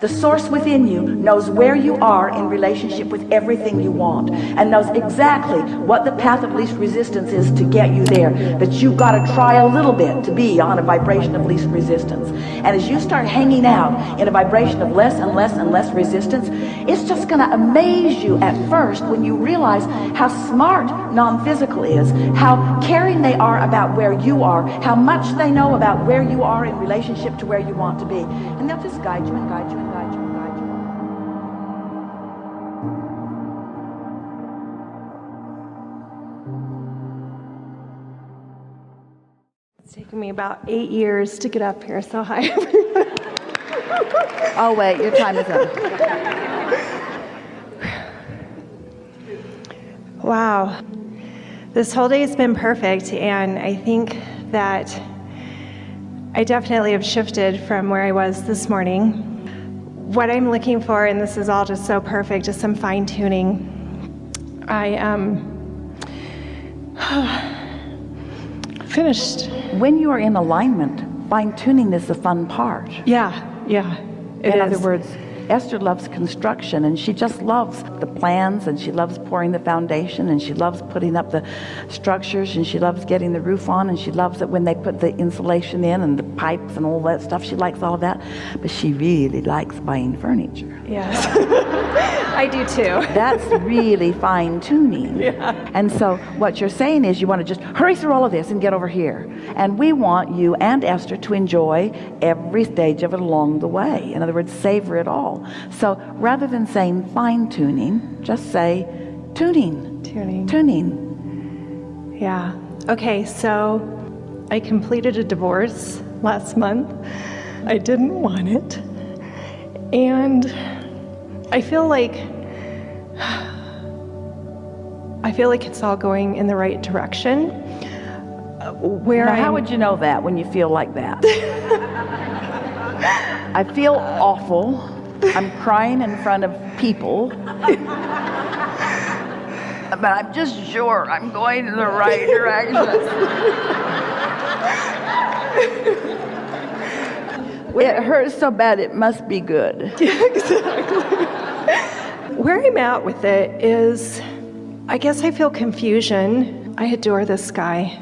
The source within you knows where you are in relationship with everything you want, and knows exactly what the path of least resistance is to get you there. But you've got to try a little bit to be on a vibration of least resistance. And as you start hanging out in a vibration of less and less and less resistance, it's just going to amaze you at first when you realize how smart non-physical is, how caring they are about where you are, how much they know about where you are in relationship to where you want to be. And they'll just guide you and guide you and guide you and guide you. It's taken me about 8 years to get up here, so hi everyone. Oh wait, your time is up. Wow. This whole day has been perfect, and I think that I definitely have shifted from where I was this morning. What I'm looking for, and this is all just so perfect, is some fine-tuning. I finished. When you are in alignment, fine-tuning is the fun part. Yeah, it In is. other words, Esther loves construction, and she just loves the plans, and she loves pouring the foundation, and she loves putting up the structures, and she loves getting the roof on, and she loves it when they put the insulation in and the pipes and all that stuff. She likes all of that, but she really likes buying furniture. Yes, I do too. That's really fine-tuning. Yeah. And so what you're saying is you want to just hurry through all of this and get over here. And we want you and Esther to enjoy every stage of it along the way. In other words, savor it all. So rather than saying fine-tuning, just say tuning. Tuning. Yeah. Okay, so I completed a divorce last month. I didn't want it. And I feel like it's all going in the right direction. Now, how would you know that when you feel like that? I feel awful. I'm crying in front of people. But I'm just sure I'm going in the right direction. It hurts so bad it must be good. Yeah, exactly. Where I'm at with it is, I guess I feel confusion. I adore this guy.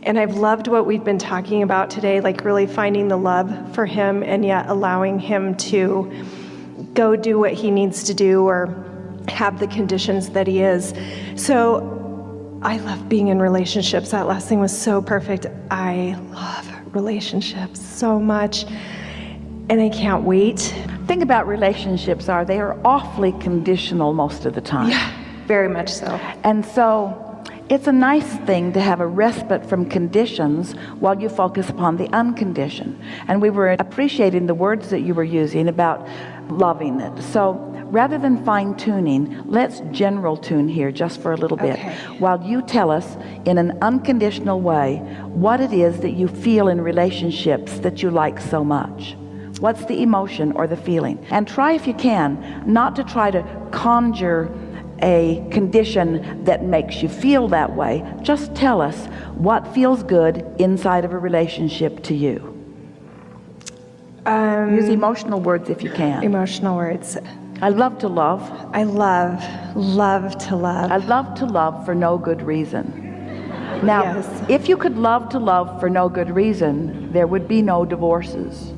And I've loved what we've been talking about today, like really finding the love for him and yet allowing him to go do what he needs to do or have the conditions that he is. So I love being in relationships. That last thing was so perfect. I love relationships so much, and I can't wait. Thing about relationships they are awfully conditional most of the time. Yeah, very much so. And so it's a nice thing to have a respite from conditions while you focus upon the unconditioned. And we were appreciating the words that you were using about loving it. So rather than fine-tuning, let's general tune here just for a little bit. Okay. While you tell us in an unconditional way what it is that you feel in relationships that you like so much. What's the emotion or the feeling? And try, if you can, not to try to conjure a condition that makes you feel that way. Just tell us what feels good inside of a relationship to you. Use emotional words if you can. Emotional words. I love to love. I love to love. I love to love for no good reason. Now, Yes. if you could love to love for no good reason, there would be no divorces.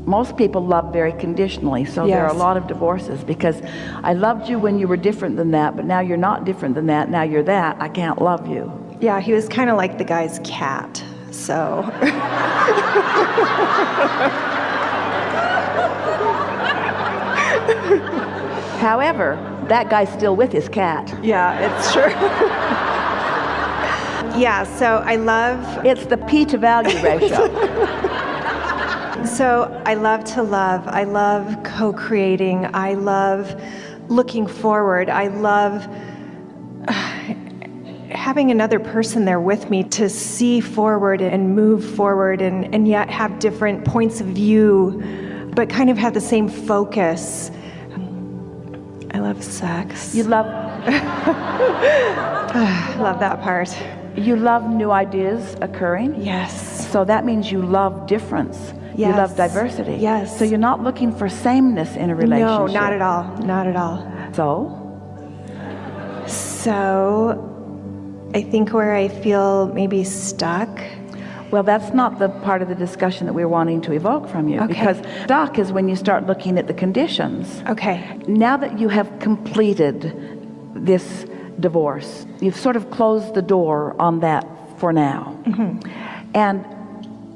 Most people love very conditionally, so there are a Yes. lot of divorces because I loved you when you were different than that, but now you're not different than that. Now you're that. I can't love you. Yeah, he was kind of like the guy's cat, so. However, that guy's still with his cat. Yeah, it's true. Yeah, so I love. It's the P to value ratio. So I love to love. I love co-creating. I love looking forward. I love having another person there with me to see forward and move forward and yet have different points of view, but kind of have the same focus. I love sex. You love I love that part. You love new ideas occurring. Yes. So that means you love difference. Yes. You love diversity. Yes. So you're not looking for sameness in a relationship. No, not at all. Not at all. So I think where I feel maybe stuck. Well, that's not the part of the discussion that we're wanting to evoke from you. Okay. Because stuck is when you start looking at the conditions. Okay. Now that you have completed this divorce, you've sort of closed the door on that for now. And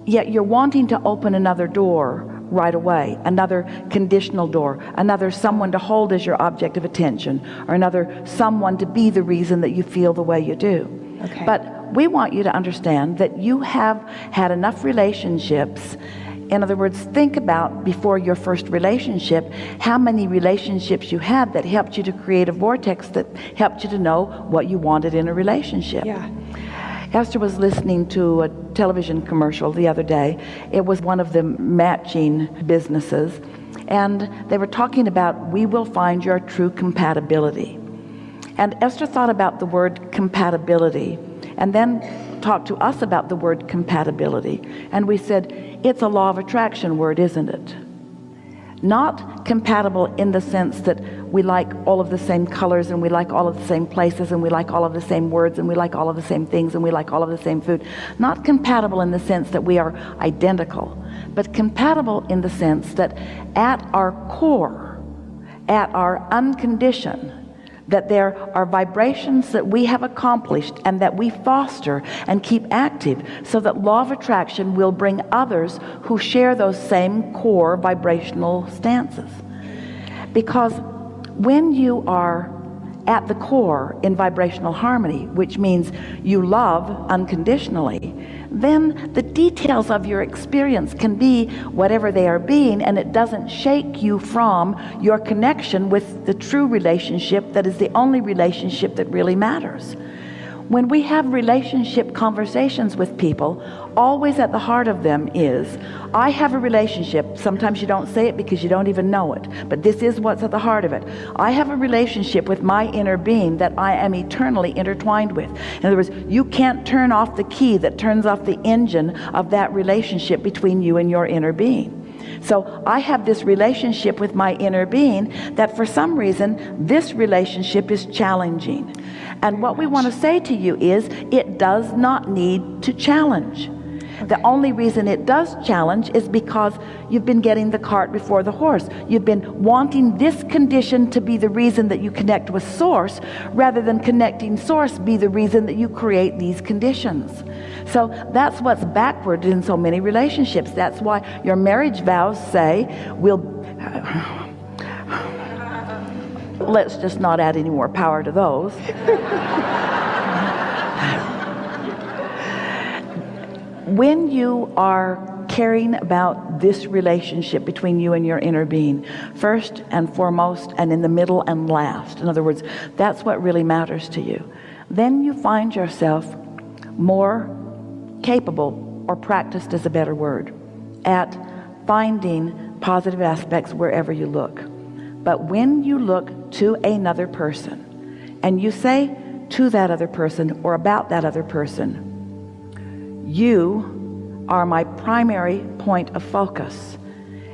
yet you're wanting to open another door right away, another conditional door, another someone to hold as your object of attention, or another someone to be the reason that you feel the way you do. Okay. But we want you to understand that you have had enough relationships. In other words, think about before your first relationship, how many relationships you had that helped you to create a vortex that helped you to know what you wanted in a relationship. Yeah. Esther was listening to a television commercial the other day. It was one of the matching businesses, and they were talking about, we will find your true compatibility. And Esther thought about the word compatibility, and then talked to us about the word compatibility. And we said, it's a law of attraction word, isn't it? Not compatible in the sense that we like all of the same colors, and we like all of the same places, and we like all of the same words, and we like all of the same things, and we like all of the same food. Not compatible in the sense that we are identical, but compatible in the sense that at our core, at our unconditioned, that there are vibrations that we have accomplished and that we foster and keep active, so that law of attraction will bring others who share those same core vibrational stances. Because when you are at the core in vibrational harmony, which means you love unconditionally, then the details of your experience can be whatever they are being, and it doesn't shake you from your connection with the true relationship that is the only relationship that really matters. When we have relationship conversations with people, always at the heart of them is, I have a relationship. Sometimes you don't say it because you don't even know it, but this is what's at the heart of it. I have a relationship with my inner being that I am eternally intertwined with. In other words, you can't turn off the key that turns off the engine of that relationship between you and your inner being. So I have this relationship with my inner being that for some reason this relationship is challenging. And what we want to say to you is, it does not need to challenge. The only reason it does challenge is because you've been getting the cart before the horse. You've been wanting this condition to be the reason that you connect with Source, rather than connecting Source be the reason that you create these conditions. So that's what's backward in so many relationships. That's why your marriage vows say, let's just not add any more power to those. When you are caring about this relationship between you and your inner being, first and foremost, and in the middle and last, in other words, that's what really matters to you, then you find yourself more capable, or practiced is a better word, at finding positive aspects wherever you look. But when you look to another person, and you say to that other person or about that other person, you are my primary point of focus,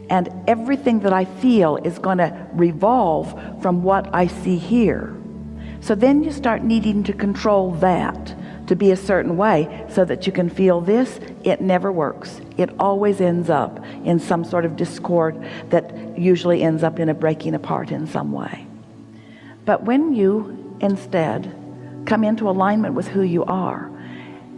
and everything that I feel is going to revolve from what I see here. So then you start needing to control that to be a certain way so that you can feel this. It never works. It always ends up in some sort of discord that usually ends up in a breaking apart in some way. But when you instead come into alignment with who you are,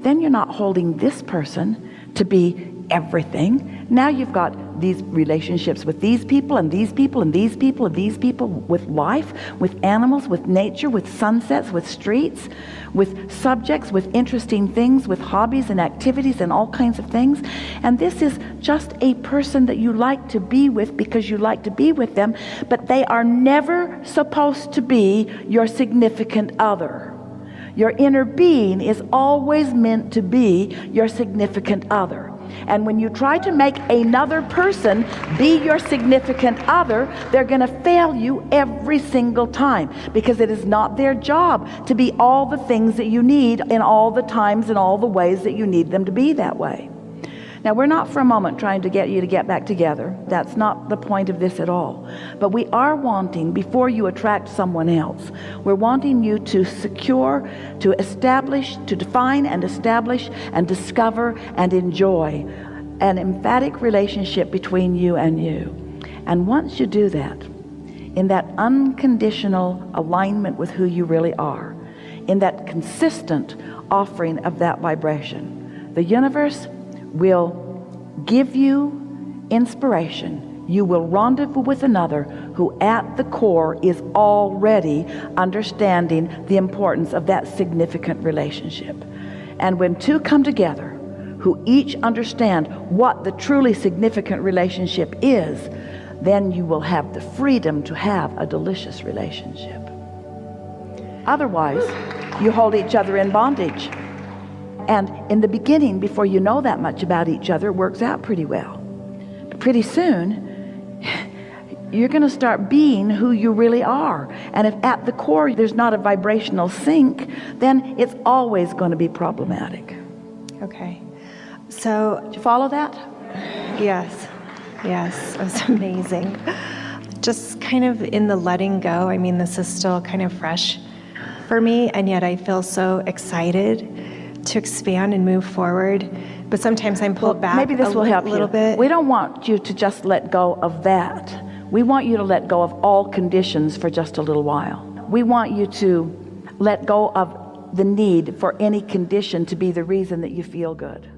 then you're not holding this person to be everything. Now you've got these relationships with these people and these people and these people and these people, with life, with animals, with nature, with sunsets, with streets, with subjects, with interesting things, with hobbies and activities and all kinds of things. And this is just a person that you like to be with because you like to be with them, but they are never supposed to be your significant other. Your inner being is always meant to be your significant other. And when you try to make another person be your significant other, they're going to fail you every single time, because it is not their job to be all the things that you need in all the times and all the ways that you need them to be that way. Now, we're not for a moment trying to get you to get back together. That's not the point of this at all. But we are wanting, before you attract someone else, we're wanting you to secure, to establish, to define and establish and discover and enjoy an emphatic relationship between you and you. And once you do that, in that unconditional alignment with who you really are, in that consistent offering of that vibration, the universe will give you inspiration. You will rendezvous with another who at the core is already understanding the importance of that significant relationship. And when two come together who each understand what the truly significant relationship is, then you will have the freedom to have a delicious relationship. Otherwise, you hold each other in bondage. And in the beginning, before you know that much about each other, it works out pretty well. But pretty soon, you're going to start being who you really are. And if at the core there's not a vibrational sync, then it's always going to be problematic. Okay. So, Did you follow that? yes, it was amazing. Just kind of in the letting go. I mean, this is still kind of fresh for me, and yet I feel so excited to expand and move forward. But sometimes I'm pulled back. Maybe this will help a little you. bit. We don't want you to just let go of that. We want you to let go of all conditions for just a little while. We want you to let go of the need for any condition to be the reason that you feel good.